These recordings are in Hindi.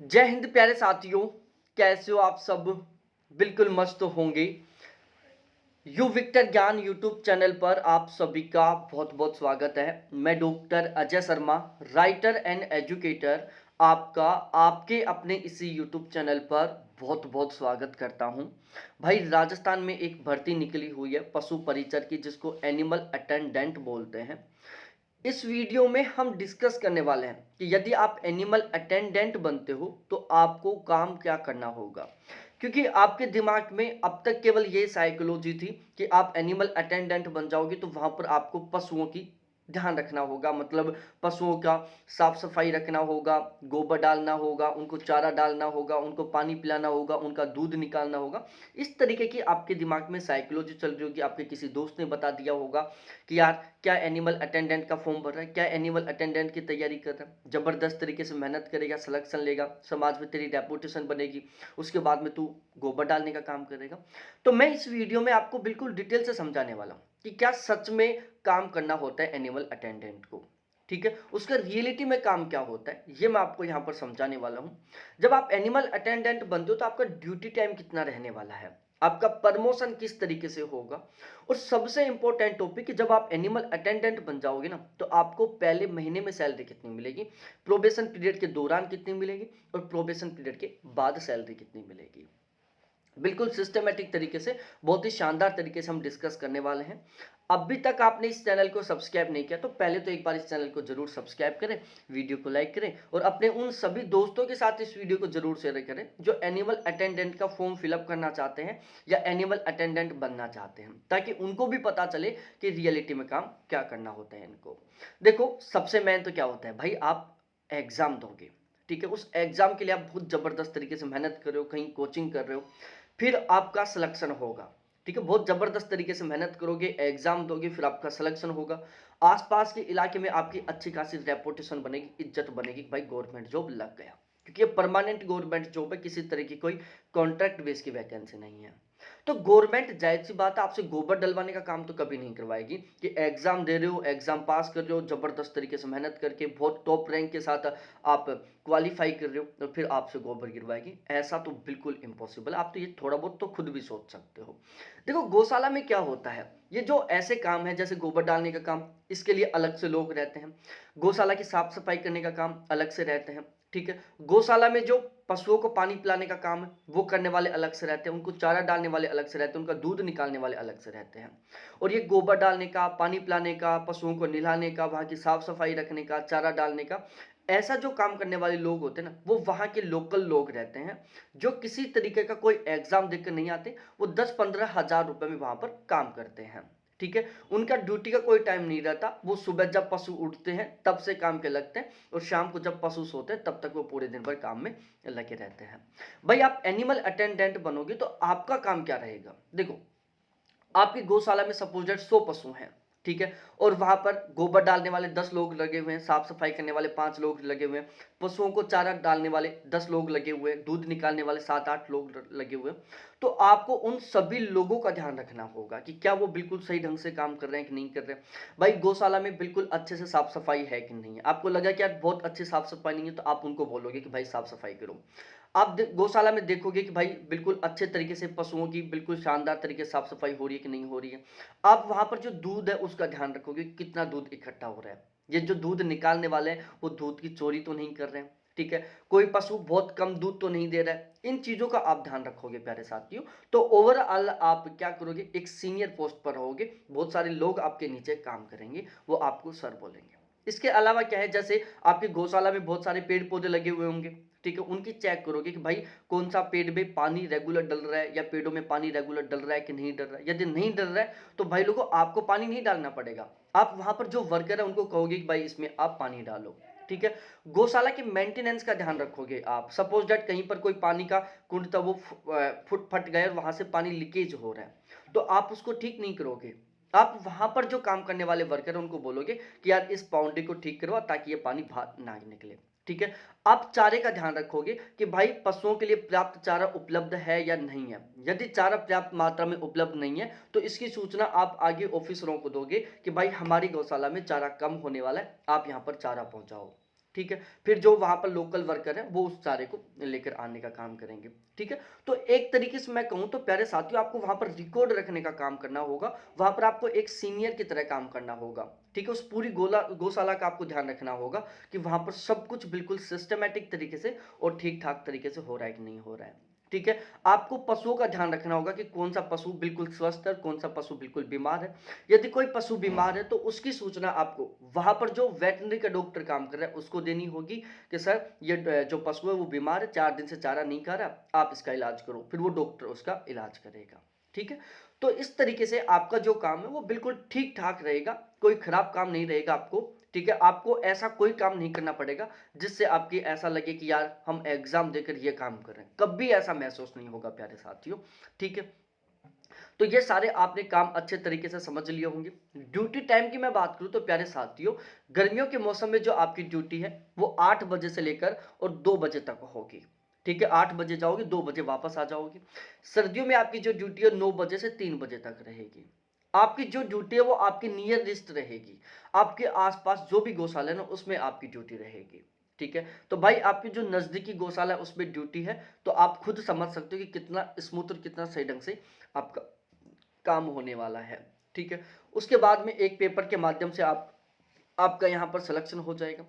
जय हिंद प्यारे साथियों। कैसे हो आप सब? बिल्कुल मस्त होंगे। यू विक्टर ज्ञान यूट्यूब चैनल पर आप सभी का बहुत बहुत स्वागत है। मैं doctor Ajay Sharma, writer and educator, आपका आपके अपने इसी यूट्यूब चैनल पर बहुत बहुत स्वागत करता हूं। भाई, राजस्थान में एक भर्ती निकली हुई है पशु परिचर की, जिसको एनिमल अटेंडेंट बोलते हैं। इस वीडियो में हम डिस्कस करने वाले हैं कि यदि आप एनिमल अटेंडेंट बनते हो तो आपको काम क्या करना होगा। क्योंकि आपके दिमाग में अब तक केवल ये साइकोलॉजी थी कि आप एनिमल अटेंडेंट बन जाओगे तो वहां पर आपको पशुओं की ध्यान रखना होगा, मतलब पशुओं का साफ सफाई रखना होगा, गोबर डालना होगा, उनको चारा डालना होगा, उनको पानी पिलाना होगा, उनका दूध निकालना होगा। इस तरीके की आपके दिमाग में साइकोलॉजी चल रही होगी। आपके किसी दोस्त ने बता दिया होगा कि यार, क्या एनिमल अटेंडेंट का फॉर्म भर रहा है, क्या एनिमल अटेंडेंट की तैयारी कर रहा है, जबरदस्त तरीके से मेहनत करेगा, सिलेक्शन लेगा, समाज में तेरी रेपुटेशन बनेगी, उसके बाद में तू गोबर डालने का काम करेगा। तो मैं इस वीडियो में आपको बिल्कुल डिटेल से समझाने वाला हूं कि क्या सच में काम करना होता है एनिमल अटेंडेंट को। ठीक है, उसका रियलिटी में काम क्या होता है ये मैं आपको यहां पर समझाने वाला हूं। जब आप एनिमल अटेंडेंट बनते हो तो आपका ड्यूटी टाइम कितना रहने वाला है, आपका प्रमोशन किस तरीके से होगा, और सबसे इंपॉर्टेंट टॉपिक कि जब आप एनिमल अटेंडेंट बन जाओगे ना तो आपको पहले महीने में सैलरी कितनी मिलेगी, प्रोबेशन पीरियड के दौरान कितनी मिलेगी, और प्रोबेशन पीरियड के बाद सैलरी कितनी मिलेगी। बिल्कुल सिस्टमेटिक तरीके से, बहुत ही शानदार तरीके से हम डिस्कस करने वाले हैं। अभी तक आपने इस चैनल को सब्सक्राइब नहीं किया तो पहले तो एक बार इस चैनल को जरूर सब्सक्राइब करें, वीडियो को लाइक करें और अपने उन सभी दोस्तों के साथ इस वीडियो को जरूर शेयर करें जो एनिमल अटेंडेंट का फॉर्म फिलअप करना चाहते हैं या एनिमल अटेंडेंट बनना चाहते हैं, ताकि उनको भी पता चले कि रियलिटी में काम क्या करना होता है इनको। देखो, सबसे मेन तो क्या होता है भाई, आप एग्जाम दोगे। ठीक है, उस एग्जाम के लिए आप बहुत जबरदस्त तरीके से मेहनत कर रहे हो, कहीं कोचिंग कर रहे हो, फिर आपका सिलेक्शन होगा। ठीक है, बहुत जबरदस्त तरीके से मेहनत करोगे, एग्जाम दोगे, फिर आपका सिलेक्शन होगा। आसपास के इलाके में आपकी अच्छी खासी रेपुटेशन बनेगी, इज्जत बनेगी, भाई गवर्नमेंट जॉब लग गया। क्योंकि ये परमानेंट गवर्नमेंट जॉब है, किसी तरह की कोई कॉन्ट्रैक्ट बेस की वैकेंसी नहीं है। तो गवर्नमेंट जाहिर सी बात है आपसे गोबर डलवाने का काम तो कभी नहीं करवाएगी कि एग्जाम दे रहे हो, एग्जाम पास कर रहे हो, जबरदस्त तरीके से मेहनत करके बहुत टॉप रैंक के साथ आप क्वालिफाई कर रहे हो तो फिर आपसे गोबर गिरवाएगी। ऐसा तो बिल्कुल इम्पॉसिबल। आप तो ये थोड़ा बहुत तो खुद भी सोच सकते हो। देखो, गौशाला में क्या होता है, ये जो ऐसे काम है जैसे गोबर डालने का काम, इसके लिए अलग से लोग रहते हैं। गौशाला की साफ सफाई करने का काम अलग से रहते हैं। ठीक है, गौशाला में जो पशुओं को पानी पिलाने का काम है वो करने वाले अलग से रहते हैं, उनको चारा डालने वाले अलग से रहते हैं, उनका दूध निकालने वाले अलग से रहते हैं। और ये गोबर डालने का, पानी पिलाने का, पशुओं को नहलाने का, वहाँ की साफ सफाई रखने का, चारा डालने का, ऐसा जो काम करने वाले लोग होते हैं ना, वो वहाँ के लोकल लोग रहते हैं जो किसी तरीके का कोई एग्जाम देकर नहीं आते। वो 10-15 हज़ार रुपए में वहाँ पर काम करते हैं। ठीक है, उनका ड्यूटी का कोई टाइम नहीं रहता। वो सुबह जब पशु उठते हैं तब से काम पे लगते हैं और शाम को जब पशु सोते हैं तब तक वो पूरे दिन भर काम में लगे रहते हैं। भाई, आप एनिमल अटेंडेंट बनोगे तो आपका काम क्या रहेगा। देखो, आपकी गौशाला में सपोजेड 100 पशु हैं। ठीक है, और वहां पर गोबर डालने वाले 10 लोग लगे हुए हैं, साफ सफाई करने वाले 5 लोग लगे हुए हैं, पशुओं को चारा डालने वाले 10 लोग लगे हुए हैं, दूध निकालने वाले 7-8 लोग लगे हुए हैं। तो आपको उन सभी लोगों का ध्यान रखना होगा कि क्या वो बिल्कुल सही ढंग से काम कर रहे हैं कि नहीं कर रहे हैं। भाई, गौशाला में बिल्कुल अच्छे से साफ सफाई है कि नहीं है। आपको लगा कि यार बहुत अच्छी साफ सफाई नहीं है तो आप उनको बोलोगे कि भाई साफ सफाई करो। आप गौशाला में देखोगे कि भाई बिल्कुल अच्छे तरीके से पशुओं की बिल्कुल शानदार तरीके से साफ सफाई हो रही है कि नहीं हो रही है। आप वहां पर जो दूध है उसका ध्यान रखोगे, कितना दूध इकट्ठा हो रहा है, ये जो दूध निकालने वाले हैं वो दूध की चोरी तो नहीं कर रहे हैं। ठीक है, कोई पशु बहुत कम दूध तो नहीं दे रहा है। इन चीजों का आप ध्यान रखोगे प्यारे साथियों, तो ओवरऑल आप क्या करोगे, एक सीनियर पोस्ट पर रहोगे, बहुत सारे लोग आपके नीचे काम करेंगे, वो आपको सर बोलेंगे। इसके अलावा क्या है, जैसे आपकी गौशाला में बहुत सारे पेड़ पौधे लगे हुए होंगे। ठीक है, उनकी चेक करोगे कि भाई कौन सा पेड़ में पानी रेगुलर डल रहा है या पेड़ों में पानी रेगुलर डल रहा है कि नहीं डल रहा है। यदि नहीं डल रहा है तो भाई लोगों, आपको पानी नहीं डालना पड़ेगा। आप वहां पर जो वर्कर है उनको कहोगे कि भाई इसमें आप पानी डालो। ठीक है, गौशाला के मेंटेनेंस का ध्यान रखोगे आप। सपोज दैट कहीं पर कोई पानी का कुंड था, वो फुट फट गया और वहां से पानी लीकेज हो रहा है, तो आप उसको ठीक नहीं करोगे। आप वहां पर जो काम करने वाले वर्कर है उनको बोलोगे कि यार इस बाउंड्री को ठीक करवा ताकि ये पानी बाहर ना निकले। ठीक है, आप चारे का ध्यान रखोगे कि भाई पशुओं के लिए पर्याप्त चारा उपलब्ध है या नहीं है। यदि चारा पर्याप्त मात्रा में उपलब्ध नहीं है तो इसकी सूचना आप आगे ऑफिसरों को दोगे कि भाई हमारी गौशाला में चारा कम होने वाला है, आप यहाँ पर चारा पहुंचाओ। ठीक है। फिर जो वहाँ पर लोकल वर्कर है वो उस चारे को लेकर आने का काम करेंगे, ठीक है। तो एक तरीके से मैं कहूँ तो प्यारे साथियों, आपको वहाँ पर रिकॉर्ड रखने का काम करना होगा, वहाँ पर आपको एक सीनियर की तरह काम करना होगा, ठीक है। उस पूरी गौशाला का आपको ध्यान रखना होगा कि वहाँ पर सब कुछ बिल्कुल सिस्टमैटिक तरीके से और ठीक ठाक तरीके से हो रहा है कि नहीं हो रहा है, ठीक है। आपको पशुओं का ध्यान रखना होगा कि कौन सा पशु बिल्कुल स्वस्थ है, कौन सा पशु बिल्कुल बीमार है। यदि कोई पशु बीमार है तो उसकी सूचना आपको वहां पर जो वेटनरी का डॉक्टर काम कर रहा है उसको देनी होगी कि सर ये जो पशु है वो बीमार है, 4 दिन से चारा नहीं खा रहा, आप इसका इलाज करो। फिर वो डॉक्टर उसका इलाज करेगा, ठीक है। तो इस तरीके से आपका जो काम है वो बिल्कुल ठीक ठाक रहेगा, कोई खराब काम नहीं रहेगा आपको, ठीक है। आपको ऐसा कोई काम नहीं करना पड़ेगा जिससे आपकी ऐसा लगे कि यार हम एग्जाम देकर ये काम कर रहे हैं, कभी ऐसा महसूस नहीं होगा प्यारे साथियों, ठीक है। तो ये सारे आपने काम अच्छे तरीके से समझ लिए होंगे। ड्यूटी टाइम की मैं बात करूं तो प्यारे साथियों, गर्मियों के मौसम में जो आपकी ड्यूटी है वो 8 बजे से लेकर और 2 बजे तक होगी, ठीक है। 8 बजे जाओगे, 2 बजे वापस आ जाओगे। सर्दियों में आपकी जो ड्यूटी है 9 बजे से 3 बजे तक रहेगी। आपकी जो ड्यूटी है वो आपकी नियर लिस्ट रहेगी, आपके आसपास जो भी गौशाला है ना उसमें आपकी ड्यूटी रहेगी, ठीक है। तो भाई आपकी जो नजदीकी गौशाला है उसमें ड्यूटी है, तो आप खुद समझ सकते हो कि कितना स्मूथ और कितना सही ढंग से आपका काम होने वाला है, ठीक है। उसके बाद में एक पेपर के माध्यम से आपका यहाँ पर सिलेक्शन हो जाएगा।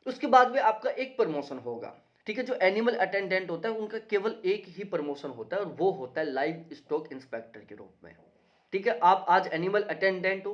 उसके बाद में आपका एक प्रमोशन होगा, ठीक है। जो एनिमल अटेंडेंट होता है उनका केवल एक ही प्रमोशन होता है और वो होता है लाइव स्टॉक इंस्पेक्टर के रूप में, ठीक है। आप आज एनिमल अटेंडेंट हो,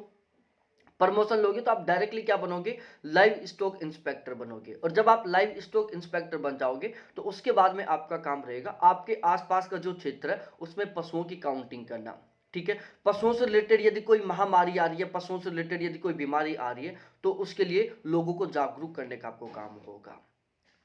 प्रमोशन लोगे तो आप डायरेक्टली क्या बनोगे, लाइव स्टॉक इंस्पेक्टर बनोगे। और जब आप लाइव स्टॉक इंस्पेक्टर बन जाओगे तो उसके बाद में आपका काम रहेगा आपके आसपास का जो क्षेत्र है उसमें पशुओं की काउंटिंग करना, ठीक है। पशुओं से रिलेटेड यदि कोई महामारी आ रही है, पशुओं से रिलेटेड यदि कोई बीमारी आ रही है तो उसके लिए लोगों को जागरूक करने का आपको काम होगा,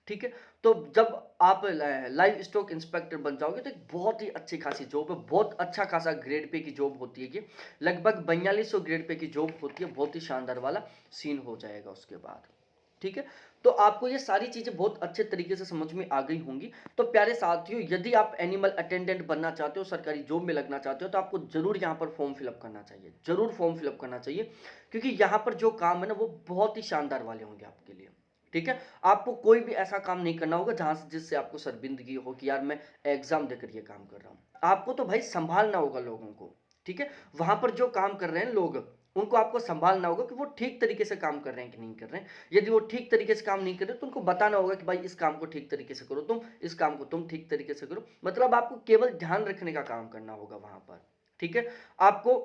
ठीक है। तो जब आप लाइव स्टॉक इंस्पेक्टर बन जाओगे तो एक बहुत ही अच्छी खासी जॉब है, बहुत अच्छा खासा ग्रेड पे की जॉब होती है ये, लगभग 4200 ग्रेड पे की जॉब होती है, बहुत ही शानदार वाला सीन हो जाएगा उसके बाद, ठीक है। तो आपको ये सारी चीजें बहुत अच्छे तरीके से समझ में आ गई होंगी। तो प्यारे साथियों, यदि आप एनिमल अटेंडेंट बनना चाहते हो, सरकारी जॉब में लगना चाहते हो, तो आपको जरूर यहाँ पर फॉर्म फिलअप करना चाहिए, जरूर फॉर्म फिलअप करना चाहिए, क्योंकि यहाँ पर जो काम है ना वो बहुत ही शानदार वाले होंगे आपके लिए, ठीक है। आपको कोई भी ऐसा काम नहीं करना होगा जहां से जिससे आपको शर्मिंदगी हो कि यार मैं एग्जाम देकर ये काम कर रहा हूं। आपको तो भाई संभालना होगा लोगों को, ठीक है। वहां पर जो काम कर रहे हैं लोग, उनको आपको संभालना होगा कि वो ठीक तरीके से काम कर रहे हैं कि नहीं कर रहे हैं। यदि वो ठीक तरीके से काम नहीं कर रहे तो उनको बताना होगा कि भाई इस काम को ठीक तरीके से करो, तुम इस काम को तुम ठीक तरीके से करो। मतलब आपको केवल ध्यान रखने का काम करना होगा वहां पर, ठीक है। आपको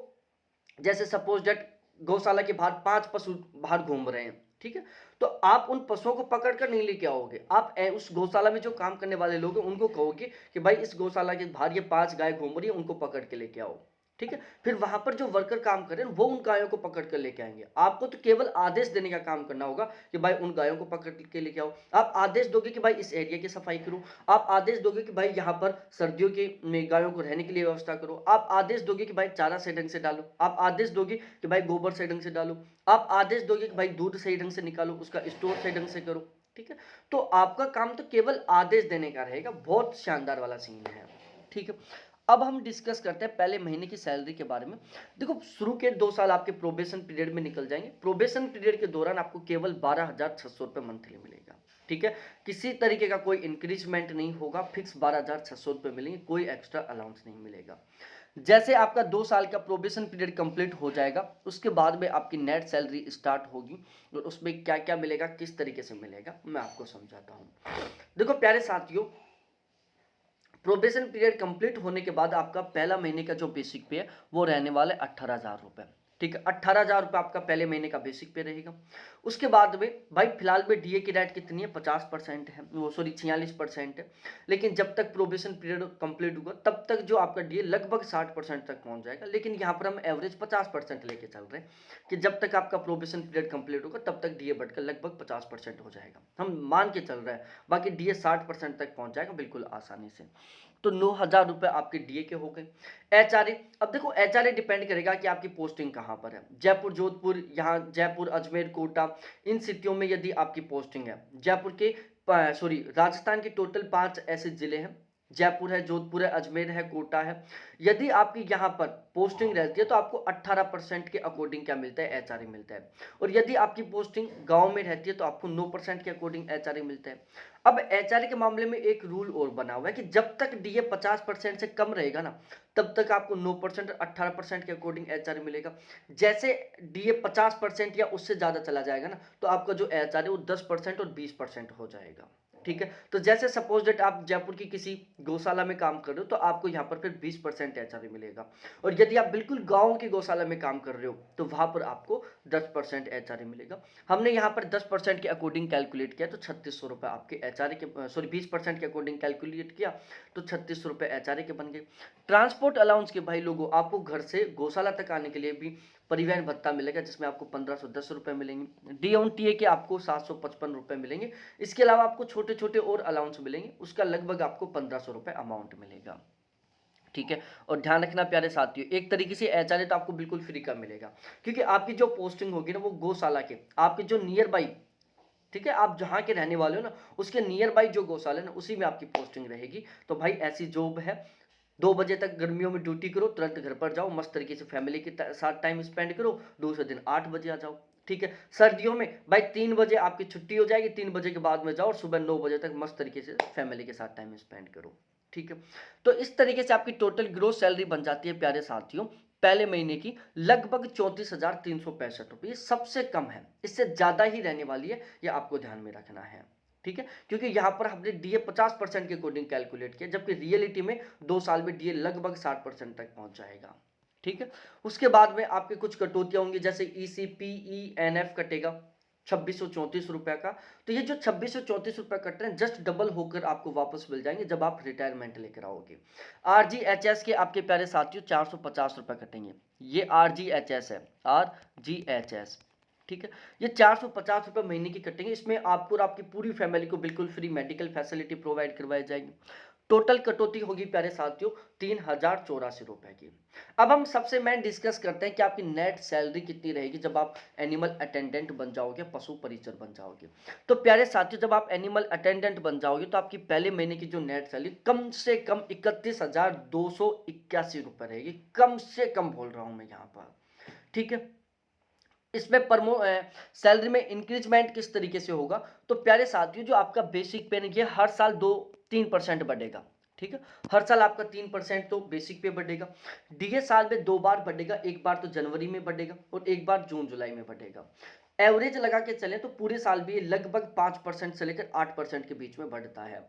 जैसे सपोज दैट गौशाला के बाहर 5 पशु बाहर घूम रहे हैं, ठीक है। तो आप उन पशुओं को पकड़ कर नहीं लेके आओगे, आप उस गौशाला में जो काम करने वाले लोग हैं उनको कहोगे कि भाई इस गौशाला के बाहर ये 5 गाय घूम रही है, उनको पकड़ के लेके आओ, ठीक है। फिर वहां पर जो वर्कर काम कर रहे हैं वो उन गायों को पकड़ कर लेके आएंगे। आपको तो केवल आदेश देने का काम करना होगा कि भाई उन गायों को पकड़ के लेके आओ। आप आदेश दोगे कि भाई इस एरिया की सफाई करो, आप आदेश दोगे कि भाई यहाँ पर सर्दियों के में गायों को रहने के लिए व्यवस्था करो, आप आदेश दोगे कि भाई चारा सही ढंग से डालो, आप आदेश दोगे कि भाई गोबर सही ढंग से डालो, आप आदेश दोगे कि भाई दूध सही ढंग से निकालो, उसका स्टोर सही ढंग से करो, ठीक है। तो आपका काम तो केवल आदेश देने का रहेगा, बहुत शानदार वाला सीन है, ठीक है। अब हम डिस्कस करते हैं पहले महीने की सैलरी के बारे में। देखो, शुरू के 2 साल आपके प्रोबेशन पीरियड में निकल जाएंगे। प्रोबेशन पीरियड के दौरान आपको केवल 12,600 रुपये मंथली मिलेगा, ठीक है। किसी तरीके का कोई इंक्रीजमेंट नहीं होगा, फिक्स 12,600 रुपये मिलेंगे, कोई एक्स्ट्रा अलाउंस नहीं मिलेगा। जैसे आपका 2 साल का प्रोबेशन पीरियड कंप्लीट हो जाएगा उसके बाद में आपकी नेट सैलरी स्टार्ट होगी और उसमें क्या क्या मिलेगा, किस तरीके से मिलेगा, मैं आपको समझाता हूँ। देखो प्यारे साथियों, प्रोबेशन पीरियड कंप्लीट होने के बाद आपका पहला महीने का जो बेसिक पे है वो रहने वाला है 18,000 रुपये, ठीक है। 18,000 रुपये आपका पहले महीने का बेसिक पे रहेगा। उसके बाद में भाई फिलहाल में डीए की रेट कितनी है, 50% है, वो सॉरी 46% है। लेकिन जब तक प्रोबेशन पीरियड कंप्लीट होगा तब तक जो आपका डीए लगभग 60% तक पहुंच जाएगा। लेकिन यहाँ पर हम एवरेज 50% लेके चल रहे हैं कि जब तक आपका प्रोबेशन पीरियड कंप्लीट होगा तब तक डीए बढ़कर लगभग 50% हो जाएगा, हम मान के चल रहे हैं। बाकी डीए 60% तक पहुंच जाएगा बिल्कुल आसानी से। तो 9,000 रुपये आपके डीए के हो गए। एचआरए, अब देखो एचआरए डिपेंड करेगा कि आपकी पोस्टिंग कहाँ पर है। जयपुर, जोधपुर, यहाँ जयपुर, अजमेर, कोटा, इन सिटियों में यदि आपकी पोस्टिंग है, जयपुर के सॉरी राजस्थान के टोटल 5 ऐसे जिले हैं जयपुर है, जोधपुर है, अजमेर है, कोटा है। यदि आपकी यहाँ पर पोस्टिंग रहती है तो आपको 18% के अकॉर्डिंग क्या मिलता है, एचआरए मिलता है। और यदि आपकी पोस्टिंग गांव में रहती है तो आपको 9% के अकॉर्डिंग एचआरए मिलता है। अब एचआरए के मामले में एक रूल और बना हुआ है कि जब तक डीए 50% से कम रहेगा ना, तब तक आपको 9% और 18% के अकॉर्डिंग एचआरए मिलेगा। जैसे डीए 50% या उससे ज़्यादा चला जाएगा ना, तो आपका जो एचआरए वो 10% और 20% हो जाएगा। ठीक है, तो जैसे सपोज दैट आप जयपुर की किसी गौशाला में काम कर रहे हो तो आपको यहाँ पर फिर 20% एचआरए मिलेगा। और यदि आप बिल्कुल गांव की गौशाला में काम कर रहे हो तो वहां पर आपको 10% एचआरए मिलेगा। हमने यहाँ पर 10% के अकॉर्डिंग कैलकुलेट किया तो 3600 रुपये आपके एचआरए के, सॉरी 20% के अकॉर्डिंग कैलकुलेट किया तो 3600 रुपये एचआरए के बन गए। ट्रांसपोर्ट अलाउंस के भाई लोगों, आपको घर से गौशाला तक आने के लिए भी परिवहन भत्ता मिलेगा, जिसमें आपको 1510 रुपये मिलेंगे। डी के आपको 755 रुपये मिलेंगे। इसके अलावा आपको छोटे छोटे और अलाउंस मिलेंगे, उसका लगभग आपको 1500 रुपये अमाउंट मिलेगा। ठीक है, और ध्यान रखना प्यारे साथियों, एक तरीके से एचआरए तो आपको बिल्कुल फ्री का मिलेगा, क्योंकि आपकी जो पोस्टिंग होगी ना वो गौशाला के आपके जो नियर बाई, ठीक है, आप जहां के रहने वाले हो ना उसके नियर बाई जो गौशाला है ना उसी में आपकी पोस्टिंग रहेगी। तो भाई ऐसी जॉब है, 2 बजे तक गर्मियों में ड्यूटी करो, तुरंत घर पर जाओ, मस्त तरीके से फैमिली के साथ टाइम स्पेंड करो, दूसरे दिन 8 बजे आ जाओ। ठीक है, सर्दियों में भाई 3 बजे आपकी छुट्टी हो जाएगी, 3 बजे के बाद में जाओ और सुबह 9 बजे तक मस्त तरीके से फैमिली के साथ टाइम स्पेंड करो। ठीक है, तो इस तरीके से आपकी टोटल ग्रोस सैलरी बन जाती है प्यारे साथियों पहले महीने की लगभग 34,365 रुपये। सबसे कम है, इससे ज्यादा ही रहने वाली है, यह आपको ध्यान में रखना है। ठीक है, क्योंकि यहां पर हमने डीए 50% के अकॉर्डिंग कैलकुलेट किया, जबकि रियलिटी में 2 साल में डीए लगभग 60% तक पहुंच जाएगा। ठीक है, उसके बाद में आपके कुछ कटौतियां होंगी, जैसे ECPENF कटेगा 2634 रुपये का। तो ये जो 2634 रुपये कट रहे हैं जस्ट डबल होकर आपको वापस मिल जाएंगे जब आप रिटायरमेंट लेकर आओगे। RGHS के आपके प्यारे साथियों 450 रुपये कटेंगे। ये RGHS है, RGHS। ठीक है, ये 450 रुपये महीने की कटेंगे। इसमें आपको और आपकी पूरी फैमिली को बिल्कुल फ्री मेडिकल फैसिलिटी प्रोवाइड करवाई जाएगी। टोटल कटौती होगी प्यारे साथियों 3084 रुपये की। अब हम सबसे मेन डिस्कस करते हैं कि आपकी नेट सैलरी कितनी रहेगी जब आप एनिमल अटेंडेंट बन जाओगे, पशु परिचर बन जाओगे। तो प्यारे साथियों जब आप एनिमल अटेंडेंट बन जाओगे तो आपकी पहले महीने की जो नेट सैलरी कम से कम 31,281 रुपये रहेगी, कम से कम बोल रहा हूं मैं यहाँ पर। ठीक है, इसमें सैलरी में इंक्रीजमेंट किस तरीके से होगा, तो प्यारे साथियों जो आपका बेसिक पे ये हर साल 2-3% बढ़ेगा। ठीक है, हर साल आपका 3% तो बेसिक पे बढ़ेगा। डीए साल में 2 बार बढ़ेगा, एक बार तो जनवरी में बढ़ेगा और एक बार जून जुलाई में बढ़ेगा। एवरेज लगा के चले तो पूरे साल भी ये लगभग 5% से लेकर 8% के बीच में बढ़ता है।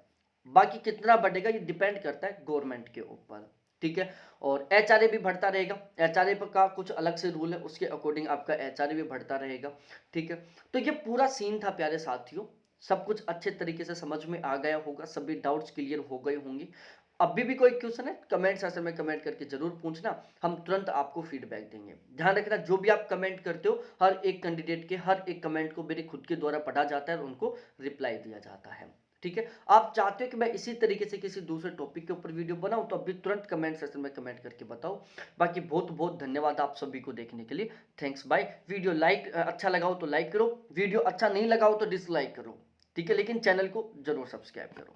बाकी कितना बढ़ेगा ये डिपेंड करता है गवर्नमेंट के ऊपर। ठीक है, और एचआरए भी बढ़ता रहेगा, एचआरए का कुछ अलग से रूल है, उसके अकॉर्डिंग आपका एचआरए भी बढ़ता रहेगा। ठीक है, तो ये पूरा सीन था प्यारे साथियों, सब कुछ अच्छे तरीके से समझ में आ गया होगा, सभी डाउट्स क्लियर हो गए होंगे। अभी भी कोई क्वेश्चन है कमेंट सेक्शन में कमेंट करके जरूर पूछना, हम तुरंत आपको फीडबैक देंगे। ध्यान रखना जो भी आप कमेंट करते हो हर एक कैंडिडेट के हर एक कमेंट को मेरे खुद के द्वारा पढ़ा जाता है और उनको रिप्लाई दिया जाता है। ठीक है, आप चाहते हो कि मैं इसी तरीके से किसी दूसरे टॉपिक के ऊपर वीडियो बनाऊं तो अभी तुरंत कमेंट सेक्शन में कमेंट करके बताओ। बाकी बहुत बहुत धन्यवाद आप सभी को देखने के लिए, थैंक्स बाय। वीडियो लाइक अच्छा लगा हो तो लाइक करो, वीडियो अच्छा नहीं लगा हो तो डिसलाइक करो। ठीक है, लेकिन चैनल को जरूर सब्सक्राइब करो।